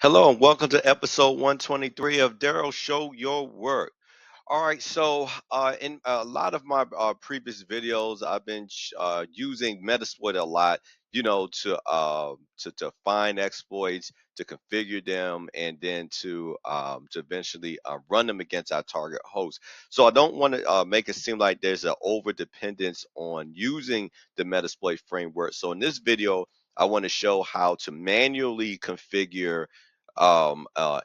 Hello and welcome to episode 123 of Daryl Show Your Work. All right, so in a lot of my previous videos, I've been using Metasploit a lot, to find exploits, to configure them, and then to eventually run them against our target host. So I don't want to make it seem like there's an over dependence on using the Metasploit framework. So in this video, I want to show how to manually configure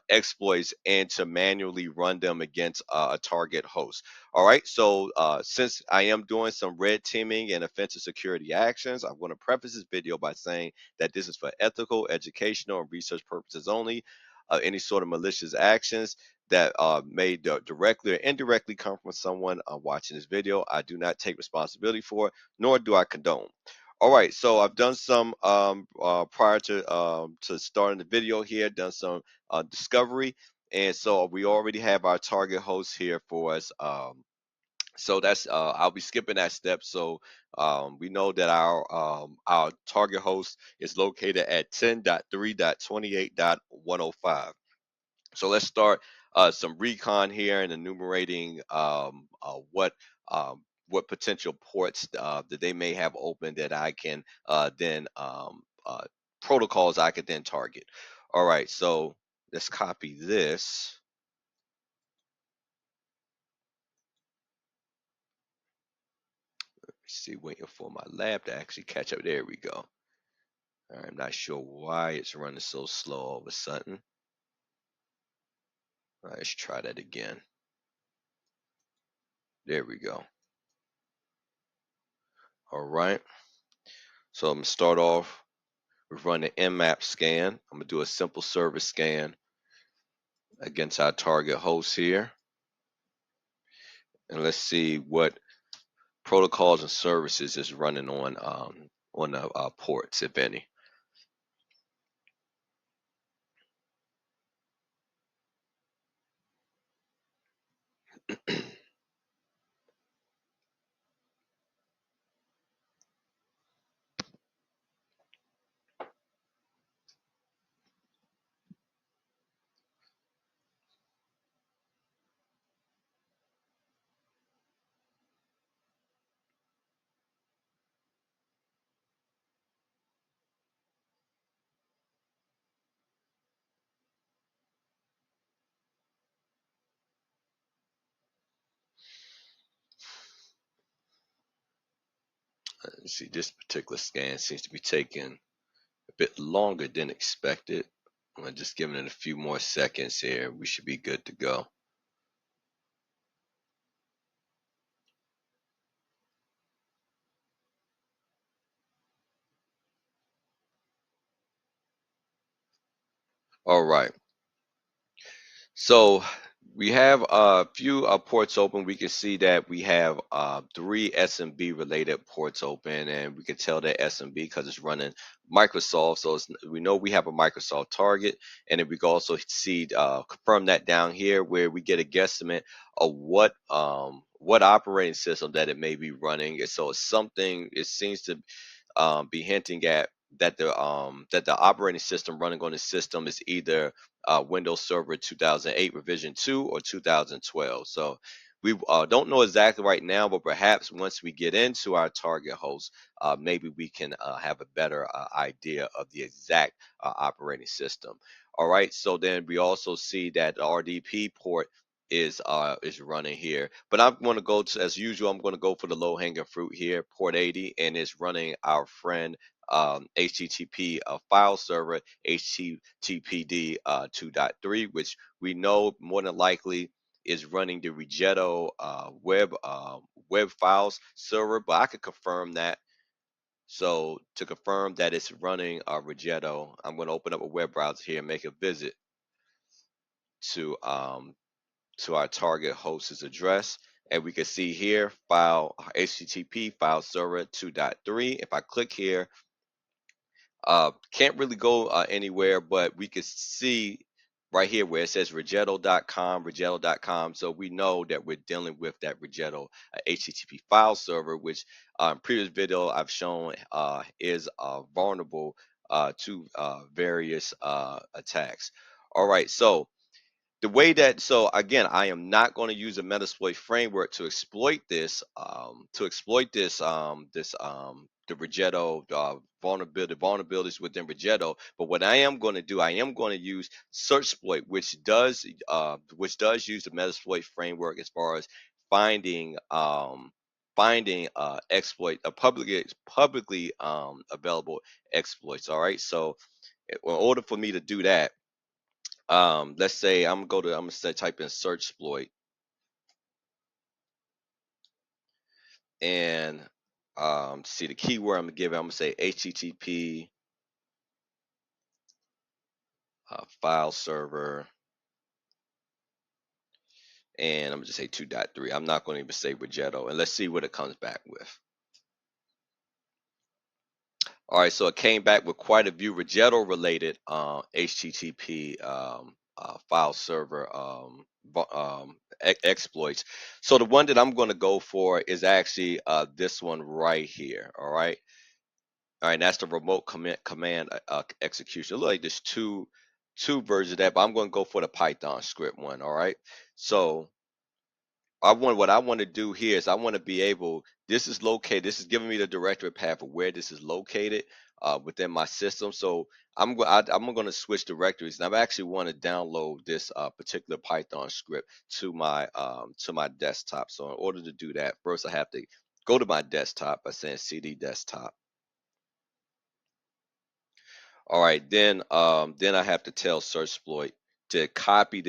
exploits and to manually run them against a target host. All right, so since I am doing some red teaming and offensive security actions, I'm going to preface this video by saying that this is for ethical, educational, and research purposes only. Any sort of malicious actions that may directly or indirectly come from someone watching this video, I do not take responsibility for, nor do I condone. All right, so I've done some prior to starting the video here, done some discovery, and so we already have our target host here for us. So that's I'll be skipping that step. So we know that our target host is located at 10.3.28.105. So let's start some recon here and enumerating what potential ports that they may have open that I can then protocols I could then target. All right, so let's copy this. Let's see, waiting for my lab to actually catch up. There we go. I'm not sure why it's running so slow all of a sudden. All right, let's try that again. There we go. All right. So I'm gonna start off with running nmap scan. I'm gonna do a simple service scan against our target host here. And let's see what protocols and services is running on the ports, if any. Let's see, this particular scan seems to be taking a bit longer than expected. I'm just giving it a few more seconds here. We should be good to go. All right. So we have a few ports open. We can see that we have three SMB related ports open, and we can tell that SMB because it's running Microsoft. So we know we have a Microsoft target, and then we can also see confirm that down here where we get a guesstimate of what operating system that it may be running. And so it's something. It seems to be hinting at that the operating system running on the system is either Windows Server 2008 revision 2 or 2012. So we don't know exactly right now, but perhaps once we get into our target host, maybe we can have a better idea of the exact operating system. All right. So then we also see that the RDP port is running here, but I'm going to go to, as usual, I'm going to go for the low hanging fruit here, port 80, and it's running our friend HTTP file server HTTPD 2.3, which we know more than likely is running the Rigetto web files server, but I could confirm that. So to confirm that it's running Rigetto, I'm going to open up a web browser here and make a visit to to our target host's address. And we can see here file HTTP file server 2.3. If I click here, can't really go anywhere, but we can see right here where it says Rigetto.com. So we know that we're dealing with that Rigetto HTTP file server, which previous video I've shown is vulnerable various attacks. All right, so the way that, so again, I am not going to use a Metasploit framework to exploit this the Rigetto vulnerabilities within Rigetto. But what I am going to do, I am going to use searchsploit, which does use the Metasploit framework as far as finding exploit publicly available exploits. All right, so in order for me to do that, let's say I'm gonna say type in searchsploit, and see the keyword I'm gonna give it, I'm gonna say HTTP file server, and I'm gonna just say 2.3. I'm not gonna even say Rigetto, and let's see what it comes back with. All right, so it came back with quite a few Rigetto related HTTP file server exploits. So the one that I'm going to go for is actually this one right here. All right, that's the remote command execution. It looks like there's two versions of that, but I'm going to go for the Python script one. All right, so what I want to do here is I want to be able. This is located. This is giving me the directory path of where this is located within my system. So I'm going to switch directories, and I actually want to download this particular Python script to my desktop. So in order to do that, first I have to go to my desktop by saying cd desktop. All right, then I have to tell searchsploit to copy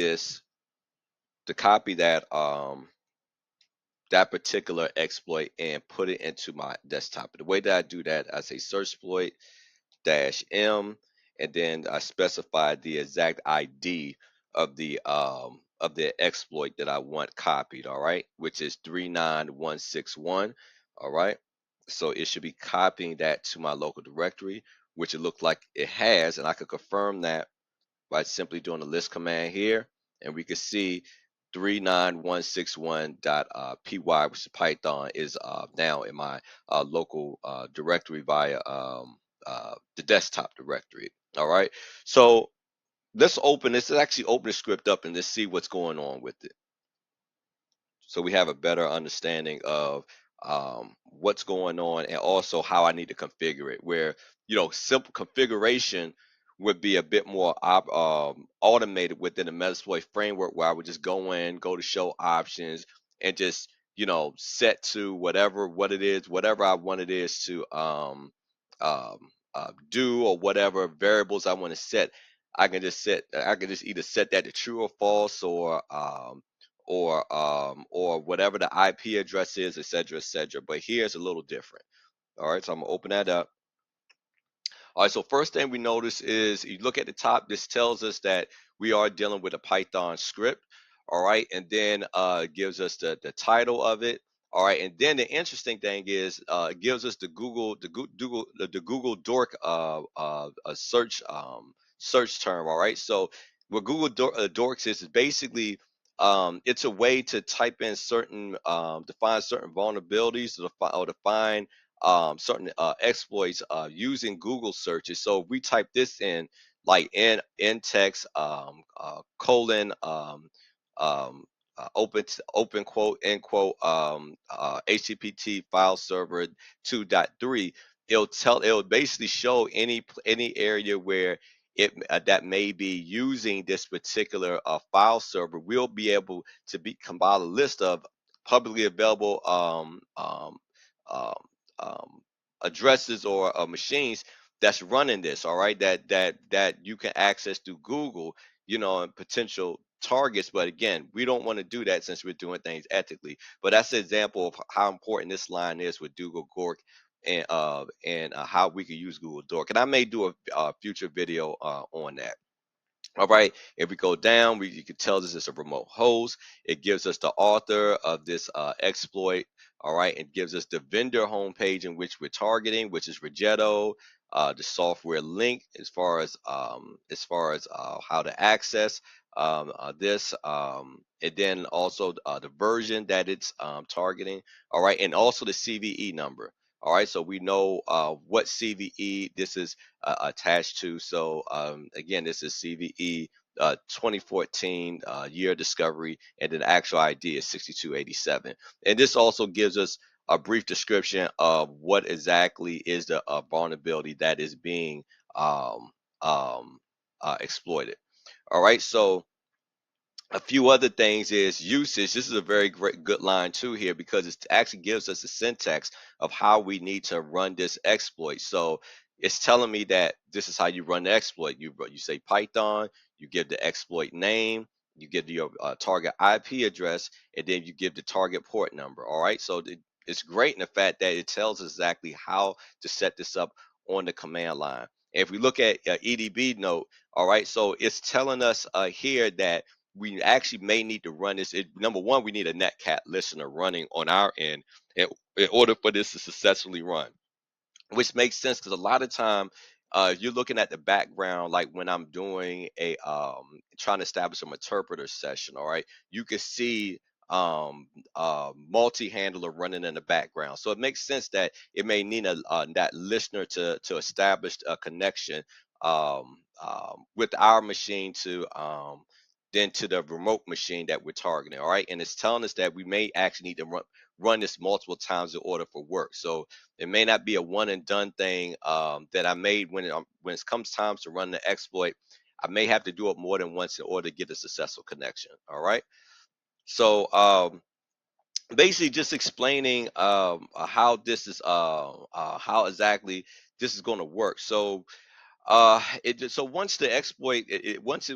that particular exploit and put it into my desktop. The way that I do that, I say searchsploit -m, and then I specify the exact ID of the exploit that I want copied. All right, which is 39161. All right, so it should be copying that to my local directory, which it looks like it has, and I could confirm that by simply doing the list command here, and we can see 39161.py, which is Python, is now in my local directory via the desktop directory. All right, so let's open this. Let's actually open the script up and let's see what's going on with it, so we have a better understanding of what's going on and also how I need to configure it. Where simple configuration would be a bit more automated within the Metasploit framework, where I would just go to show options, and just set to whatever I want it is to um, do, or whatever variables I want to set. I can just either set that to true or false, or whatever the IP address is, et cetera, et cetera. But here's a little different. All right, so I'm gonna open that up. All right, so first thing we notice is you look at the top, this tells us that we are dealing with a Python script. All right, and then it gives us the title of it. All right, and then the interesting thing is it gives us the Google Dork search term. All right, so what Dorks is basically it's a way to type in certain define certain vulnerabilities, or define certain exploits using Google searches. So if we type this in, like in text colon open quote end quote HTTP file server 2.3, it'll basically show any area where that may be using this particular file server. We'll be able to compile a list of publicly available um, um, addresses or machines that's running this. All right, that you can access through Google, and potential targets. But again, we don't want to do that since we're doing things ethically. But that's an example of how important this line is with Google Gork, and how we can use Google Dork. And I may do a future video on that. All right, if we go down, you can tell this is a remote host. It gives us the author of this exploit. All right, it gives us the vendor homepage in which we're targeting, which is Rigetto. The software link as far as how to access this, and then also the version that it's targeting. All right, and also the CVE number. All right, so we know what CVE this is attached to. So again, this is CVE 2014 year discovery, and then the actual ID is 6287. And this also gives us a brief description of what exactly is the vulnerability that is being um, um, exploited. All right, so a few other things is usage. This is a very great good line too here because it actually gives us the syntax of how we need to run this exploit. So it's telling me that this is how you run the exploit. You say Python, you give the exploit name, you give your target IP address, and then you give the target port number. All right, so it's great in the fact that it tells us exactly how to set this up on the command line. And if we look at EDB note, all right, so it's telling us here that we actually may need to run this. Number one, we need a netcat listener running on our end in order for this to successfully run, which makes sense because a lot of time you're looking at the background, like when I'm doing a trying to establish a interpreter session. All right, you can see multi-handler running in the background, so it makes sense that it may need that listener to establish a connection with our machine to then to the remote machine that we're targeting. All right, and it's telling us that we may actually need to run this multiple times in order for work. So it may not be a one and done thing that I made when it comes time to run the exploit. I may have to do it more than once in order to get a successful connection. All right. So basically, just explaining how this is how exactly this is going to work. So so once the exploit once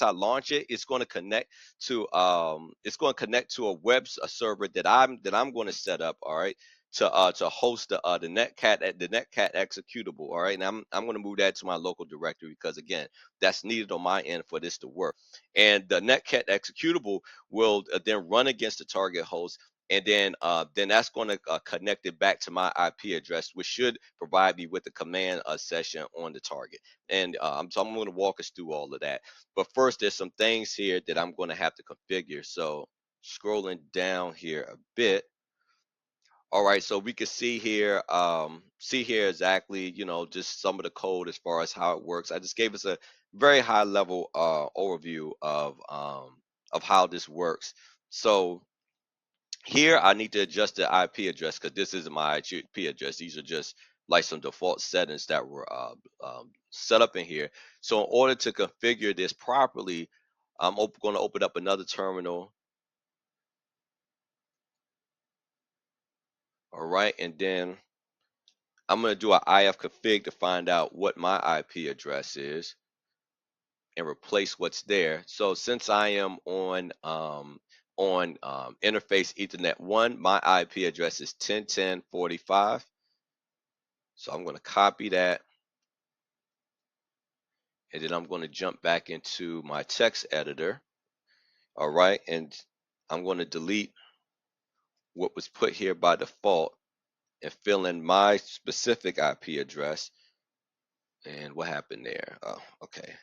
I launch it, it's going to connect to a a server that I'm going to set up. All right, to host the netcat executable. All right, and I'm going to move that to my local directory because again, that's needed on my end for this to work. And the netcat executable will then run against the target host, and then that's going to connect it back to my IP address, which should provide me with the command session on the target. And so I'm going to walk us through all of that. But first, there's some things here that I'm going to have to configure. So scrolling down here a bit. All right, so we can see here exactly, just some of the code as far as how it works. I just gave us a very high level overview of how this works. So here, I need to adjust the IP address because this isn't my IP address. These are just like some default settings that were set up in here. So in order to configure this properly, I'm going to open up another terminal. All right, and then I'm going to do an ifconfig to find out what my IP address is and replace what's there. So since I am on interface Ethernet 1, my IP address is 10.10.45. So I'm going to copy that, and then I'm going to jump back into my text editor. All right, and I'm going to delete what was put here by default and fill in my specific IP address. And what happened there? Oh, okay.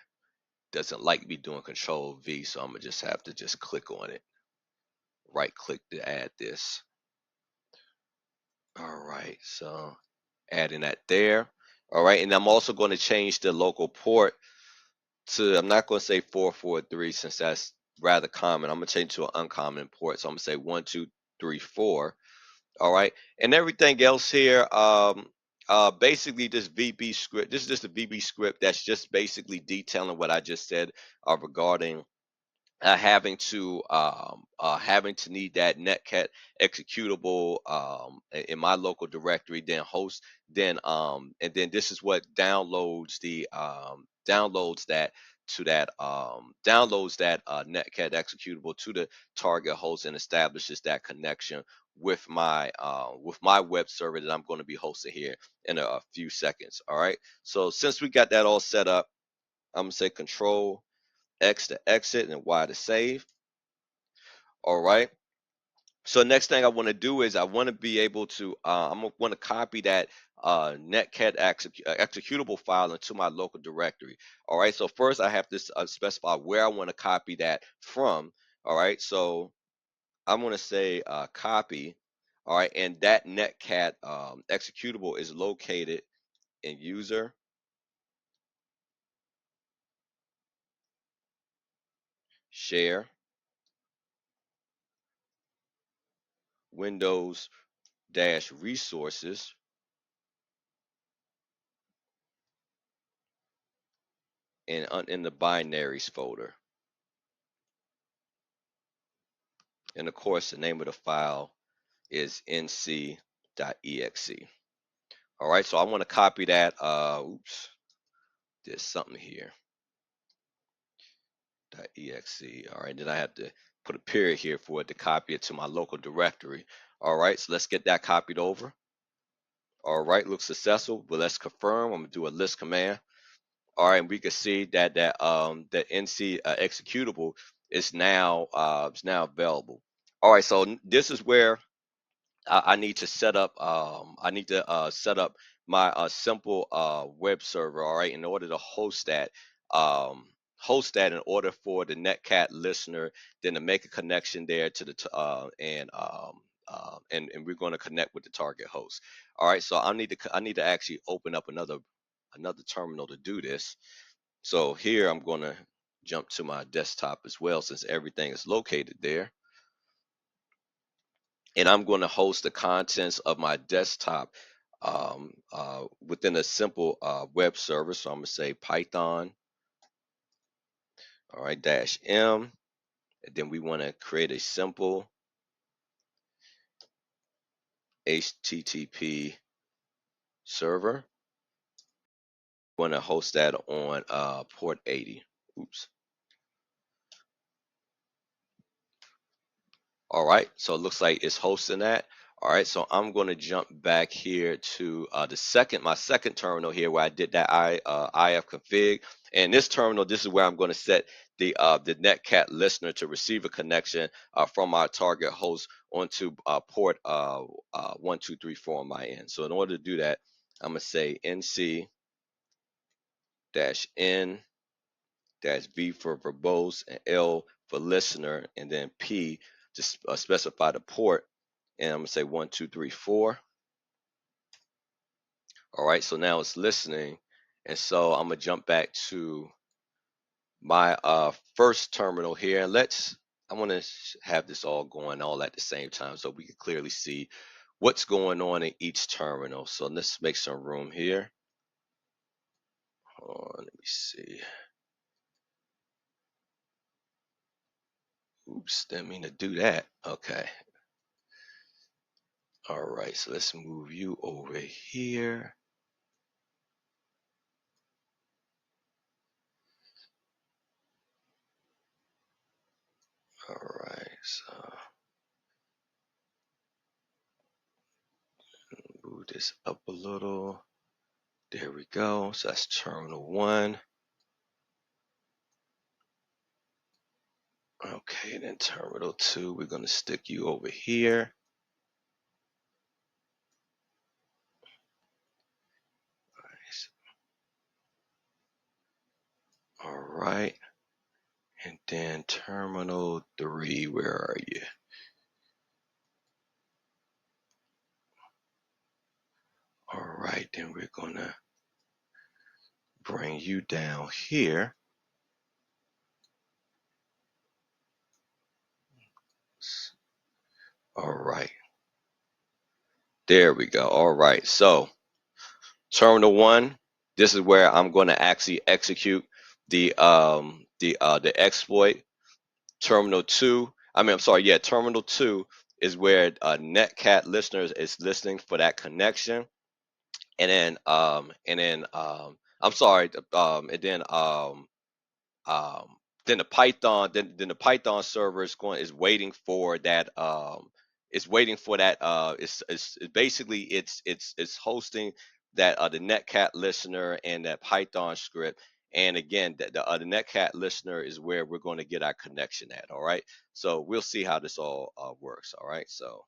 Doesn't like me doing Control V, so I'm gonna just have to just click on it. Right click to add this. All right, so adding that there. All right, and I'm also going to change the local port to, I'm not going to say 443 since that's rather common. I'm going to change to an uncommon port. So I'm going to say 1234. All right. And everything else here, basically this VB script, this is just a VB script that's just basically detailing what I just said regarding having to need that netcat executable in my local directory, then host, then and then this is what downloads the downloads that netcat executable to the target host and establishes that connection with my web server that I'm going to be hosting here in a few seconds. All right, so since we got that all set up, I'm gonna say Control X to exit and Y to save. All right. So next thing I want to do is I want to be able to I'm gonna want to copy that netcat executable file into my local directory. All right. So first I have to specify where I want to copy that from. All right. So I'm going to say copy. All right, and that netcat executable is located in user, share, Windows dash resources, and in the binaries folder. And of course, the name of the file is nc.exe. All right, so I want to copy that. Oops, there's something here. .exe. All right, then I have to put a period here for it to copy it to my local directory. All right, so let's get that copied over. All right, looks successful, but let's confirm. I'm gonna do a list command. All right, and we can see that the nc executable is now available. All right, so this is where I need to set up set up my simple web server, all right, in order to um, host that in order for the netcat listener then to make a connection there to the and we're going to connect with the target host. All right, so I need to actually open up another terminal to do this. So here I'm going to jump to my desktop as well, since everything is located there, and I'm going to host the contents of my desktop within a simple web server. So I'm going to say Python, all right, -m, and then we want to create a simple HTTP server. We want to host that on port 80. Oops. All right, so it looks like it's hosting that. All right, so I'm going to jump back here to my second terminal here where I did that ifconfig. And this terminal, this is where I'm going to set the netcat listener to receive a connection from our target host onto port 1234 on my end. So in order to do that, I'm going to say nc-n -v for verbose, and L for listener, and then P to specify the port. And I'm gonna say 1234. All right, so now it's listening, and so I'm gonna jump back to my first terminal here. And I want to have this all going all at the same time so we can clearly see what's going on in each terminal. So let's make some room here. Let me see. Oops, didn't mean to do that. Okay. All right, so let's move you over here. All right, so move this up a little. There we go. So that's terminal 1. Okay, then terminal 2, we're going to stick you over here. All right. And then terminal 3, where are you? All right, then we're going to bring you down here. All right. There we go. All right. So terminal 1, this is where I'm going to actually execute the exploit. Terminal 2, terminal 2 is where netcat listeners is listening for that connection. And um, then the Python then the Python server is waiting for that it's basically it's hosting that the netcat listener and that Python script. And again, the netcat listener is where we're going to get our connection at. All right, so we'll see how this all works. All right, so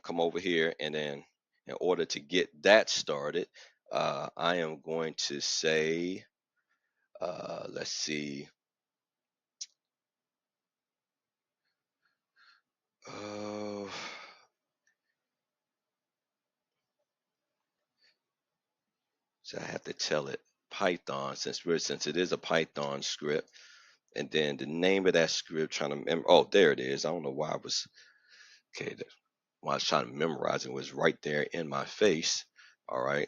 come over here, and then in order to get that started, I am going to say let's see. Oh, so I have to tell it Python since it is a Python script, and then the name of that script. Trying to remember. Oh, there it is. I don't know why I was okay. While I was trying to memorize it, was right there in my face. All right.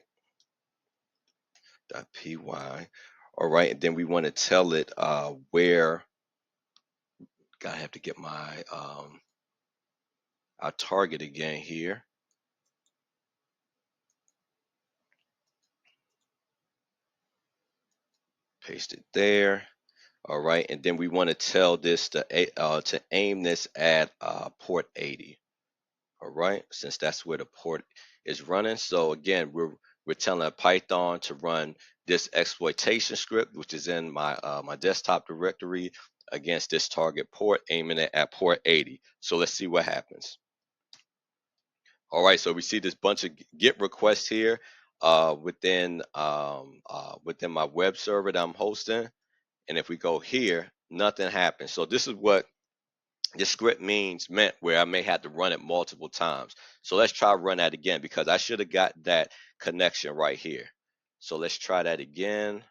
.py. All right, and then we want to tell it where. I have to get my our target again here. Paste it there. All right, and then we want to tell this to aim this at port 80. All right, since that's where the port is running. So again, we're telling Python to run this exploitation script, which is in my desktop directory against this target port, aiming it at port 80. So let's see what happens. All right, so we see this bunch of GET requests here within my web server that I'm hosting. And if we go here, nothing happens. So this is what this script meant where I may have to run it multiple times. So let's try run that again because I should have got that connection right here. So let's try that again.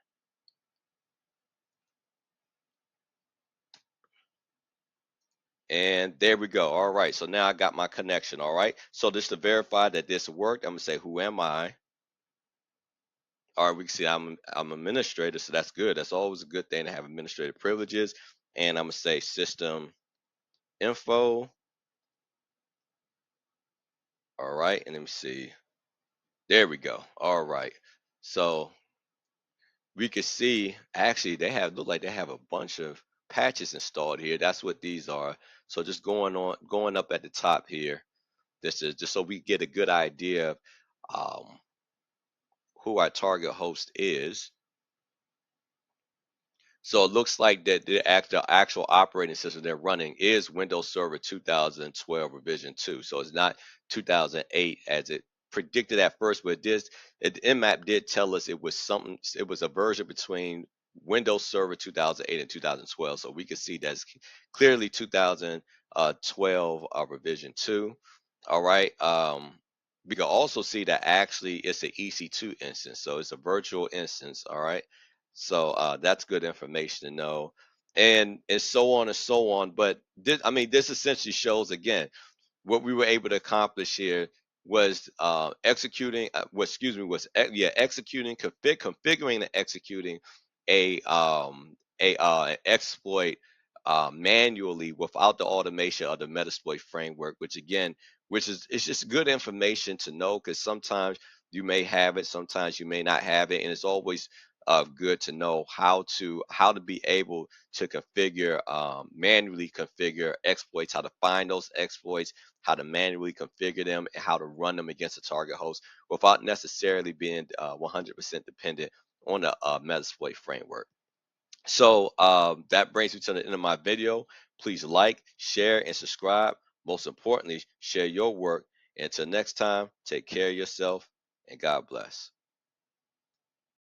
And there we go. All right. So now I got my connection. All right. So just to verify that this worked, I'm gonna say, who am I? All right, we can see I'm administrator, so that's good. That's always a good thing to have administrative privileges. And I'm gonna say system info. All right, and let me see. There we go. All right. So we can see actually they look like they have a bunch of patches installed here. That's what these are. So just going up at the top here. This is just so we get a good idea of who our target host is. So it looks like that the actual operating system they're running is Windows Server 2012 revision 2. So it's not 2008 as it predicted at first, but nmap did tell us it was something. It was a version between Windows Server 2008 and 2012. So we can see that's clearly 2012 revision 2. All right. We can also see that actually it's an EC2 instance, so it's a virtual instance. All right. So that's good information to know, and so on and so on. But this essentially shows again what we were able to accomplish here was executing, configuring and executing an exploit manually without the automation of the Metasploit framework, which is it's just good information to know because sometimes you may have it, sometimes you may not have it, and it's always good to know how to be able to manually configure exploits, how to find those exploits, how to manually configure them, and how to run them against a target host without necessarily being 100% dependent on the Metasploit framework. So that brings me to the end of my video. Please like, share, and subscribe. Most importantly, share your work. Until next time, take care of yourself and God bless.